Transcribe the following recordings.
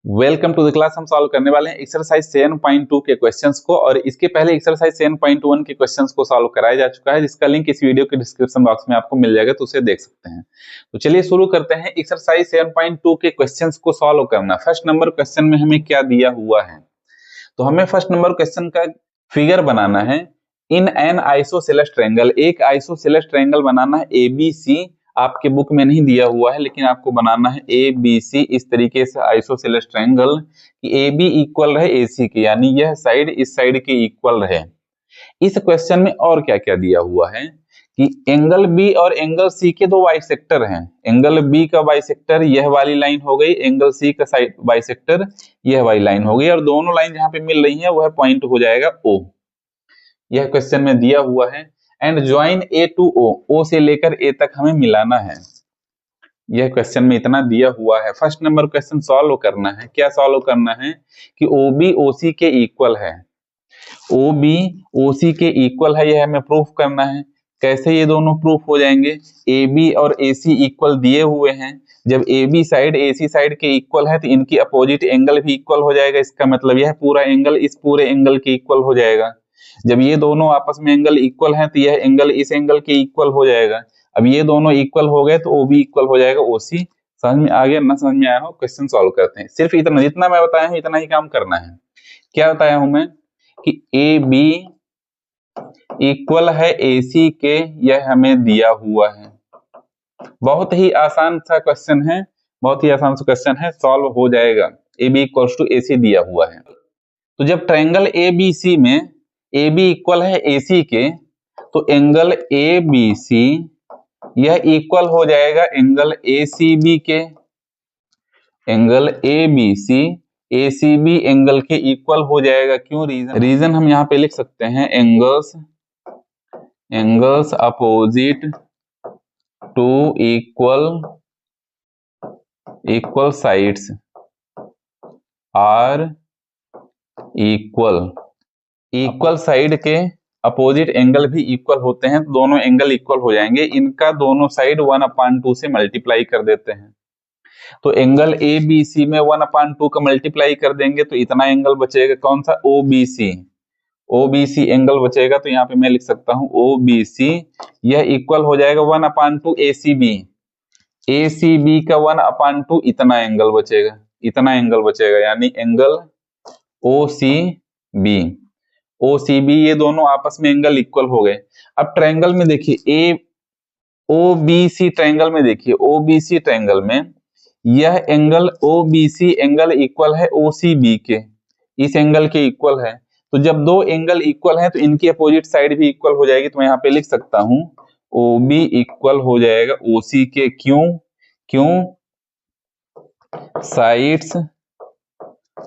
Welcome to the class. हम solve करने वाले हैं एक्सरसाइज 7.2 के क्वेश्चंस को, और इसके पहले एक्सरसाइज 7.1 के क्वेश्चंस को सॉल्व कराया जा चुका है, जिसका लिंक इस वीडियो के डिस्क्रिप्शन बॉक्स में आपको मिल जाएगा, तो उसे देख सकते हैं। तो चलिए शुरू करते हैं एक्सरसाइज 7.2 के क्वेश्चंस को सॉल्व करना। फर्स्ट नंबर क्वेश्चन में हमें क्या दिया हुआ है, तो हमें फर्स्ट नंबर क्वेश्चन का फिगर बनाना है। इन एन आइसोसेलेस ट्रायंगल, एक आइसोसेलेस ट्रायंगल बनाना है ABC। आपके बुक में नहीं दिया हुआ है, लेकिन आपको बनाना है ABC इस तरीके से आइसोसेलेस ट्रायंगल कि AB इक्वल रहे AC के, यानी यह साइड इस साइड के इक्वल रहे। इस क्वेश्चन में और क्या क्या दिया हुआ है कि एंगल B और एंगल C के दो बाइसेक्टर हैं। एंगल B का बाइसेक्टर यह वाली लाइन हो गई, एंगल C का साइड बाइसेक्टर यह वाली लाइन हो गई, और दोनों लाइन जहां पे मिल रही है वह पॉइंट हो जाएगा O। यह क्वेश्चन में दिया हुआ है। And join A to O से लेकर A तक हमें मिलाना है। यह क्वेश्चन में इतना दिया हुआ है। फर्स्ट नंबर क्वेश्चन सॉल्व करना है। क्या सॉल्व करना है कि OB OC के इक्वल है। OB OC के इक्वल है, यह हमें प्रूफ करना है। कैसे ये दोनों प्रूफ हो जाएंगे? AB और AC इक्वल दिए हुए हैं। जब AB साइड AC साइड के इक्वल है तो इनकी अपोजिट एंगल भी इक्वल हो जाएगा। इसका मतलब यह पूरा एंगल इस पूरे एंगल के इक्वल हो जाएगा। जब ये दोनों आपस में एंगल इक्वल हैं तो यह एंगल इस एंगल के इक्वल हो जाएगा। अब ये दोनों इक्वल हो गए तो OB इक्वल हो जाएगा OC। समझ में आ गया? ना समझ में आया हो क्वेश्चन सॉल्व करते हैं। सिर्फ इतना, जितना मैं बताया हूं इतना ही काम करना है। क्या बताया हूं मैं कि AB इक्वल है AC के, यह हमें दिया हुआ है। बहुत ही आसान सा क्वेश्चन है, बहुत ही आसान सा क्वेश्चन है, सॉल्व हो जाएगा। AB इक्वल्स टू AC दिया हुआ है। तो जब ट्रायंगल ABC में AB इक्वल है AC के, तो एंगल ABC यह इक्वल हो जाएगा एंगल ACB के। एंगल ABC ACB एंगल के इक्वल हो जाएगा। क्यों? रीजन हम यहाँ पे लिख सकते हैं, angles opposite to equal sides are equal side के अपोजिट एंगल भी इक्वल होते हैं, तो दोनों एंगल इक्वल हो जाएंगे। इनका दोनों साइड 1/2 से मल्टीप्लाई कर देते हैं। तो एंगल ABC में 1/2 का मल्टीप्लाई कर देंगे तो इतना एंगल बचेगा। कौन सा? OBC एंगल बचेगा। तो यहाँ पे मैं लिख सकता हूं OBC यह इक्वल हो जाएगा 1/2 ACB का 1/2 इतना एंगल बचेगा, यानी एंगल OCB ये दोनों आपस में एंगल इक्वल हो गए। अब ट्रायंगल में देखिए, OBC ट्रायंगल में देखिए, OBC ट्रायंगल में यह एंगल OBC एंगल इक्वल है OCB के, इस एंगल के इक्वल है। तो जब दो एंगल इक्वल है तो इनकी अपोजिट साइड भी इक्वल हो जाएगी। तो मैं यहाँ पे लिख सकता हूं OB इक्वल हो जाएगा OC के। क्यों? Sides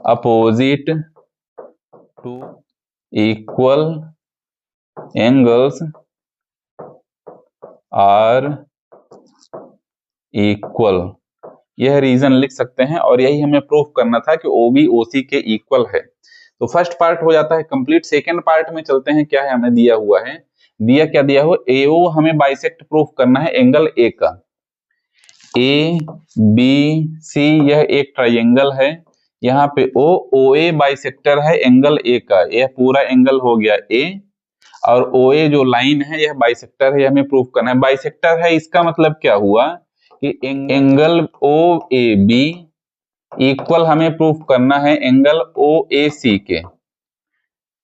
opposite to equal angles are equal. यह रीजन लिख सकते हैं, और यही हमें प्रूफ करना था कि OB OC के इक्वल है। तो फर्स्ट पार्ट हो जाता है कंप्लीट। सेकंड पार्ट में चलते हैं। क्या है हमें दिया हुआ है? क्या दिया हुआ? AO हमें बाइसेक्ट प्रूफ करना है एंगल A का। ABC यह एक ट्रायंगल है, यहाँ पे OA बाइसेक्टर है एंगल A का। यह पूरा एंगल हो गया A, और OA जो लाइन है यह बाइसेक्टर है, हमें प्रूफ करना है। बाइसेक्टर है, इसका मतलब क्या हुआ कि एंगल OAB इक्वल हमें प्रूफ करना है एंगल OAC के।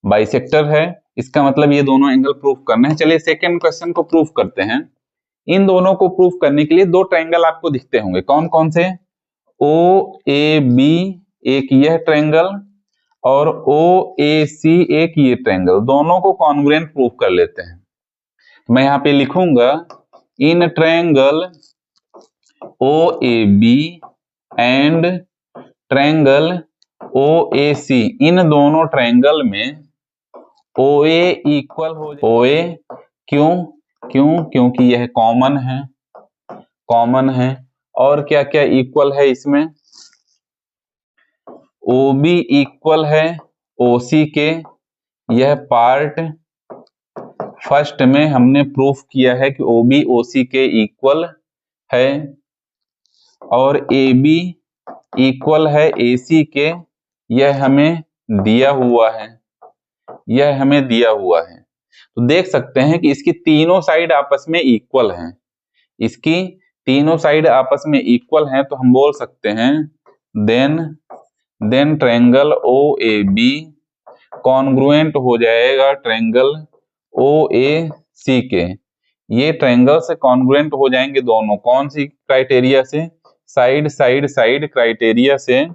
बाइसेक्टर है, इसका मतलब ये दोनों एंगल प्रूफ करना है। चलिए सेकंड क्वेश्चन को प्रूफ करते हैं। इन दोनों को प्रूफ करने के लिए दो ट्रायंगल आपको दिखते होंगे। कौन कौन से? OAB एक यह ट्रायंगल, और OAC एक ये ट्रायंगल। दोनों को कॉन्ग्रुएंट प्रूफ कर लेते हैं। मैं यहाँ पे लिखूंगा in triangle OAB and triangle OAC, इन दोनों ट्रायंगल में OA इक्वल हो जाए OA। क्योंकि यह कॉमन है। और क्या क्या इक्वल है इसमें? OB इक्वल है OC के। यह पार्ट फर्स्ट में हमने प्रूफ किया है कि OB OC के इक्वल है। और AB इक्वल है AC के, यह हमें दिया हुआ है, यह हमें दिया हुआ है। तो देख सकते हैं कि इसकी तीनों साइड आपस में इक्वल हैं, इसकी तीनों साइड आपस में इक्वल हैं, तो हम बोल सकते हैं देन ट्रायंगल OAB कॉन्ग्रुएंट हो जाएगा ट्रायंगल OAC के। ये ट्रायंगल से कॉन्ग्रुएंट हो जाएंगे दोनों, कौन सी क्राइटेरिया से? साइड साइड साइड क्राइटेरिया से,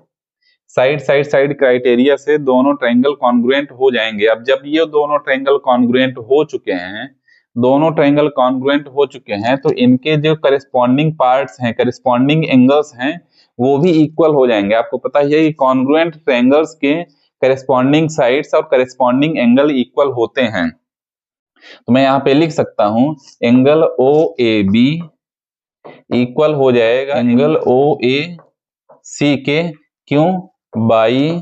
साइड साइड साइड क्राइटेरिया से दोनों ट्रायंगल कॉन्ग्रुएंट हो जाएंगे। अब जब ये दोनों ट्रायंगल कॉन्ग्रुएंट हो चुके हैं, दोनों ट्रायंगल कॉन्ग्रुएंट हो चुके हैं, तो इनके जो करेस्पॉन्डिंग पार्ट्स हैं, करेस्पॉन्डिंग एंगल्स हैं, वो भी इक्वल हो जाएंगे। आपको पता ही है कि कॉन्ग्रुएंट ट्रायंगल्स के करेस्पॉन्डिंग साइड्स और करेस्पॉन्डिंग एंगल इक्वल होते हैं। तो मैं यहाँ पे लिख सकता हूं एंगल OAB इक्वल हो जाएगा एंगल OAC के, क्यों? बाई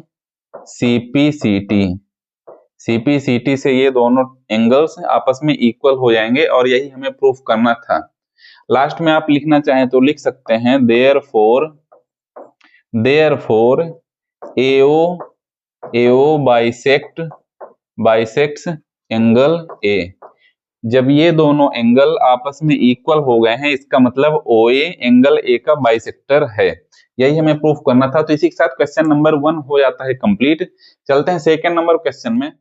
CPCT से ये दोनों एंगल्स आपस में इक्वल हो जाएंगे, और यही हमें प्रूफ करना था। लास्ट में आप लिखना चाहें तो लिख सकते हैं therefore AO bisects angle A। जब ये दोनों एंगल आपस में इक्वल हो गए हैं, इसका मतलब OA एंगल A का बाइसेक्टर है। यही हमें प्रूफ करना था। तो इसी के साथ क्वेश्चन नंबर 1 हो जाता है कंप्लीट। चलते हैं सेकंड नंबर क्वेश्चन में।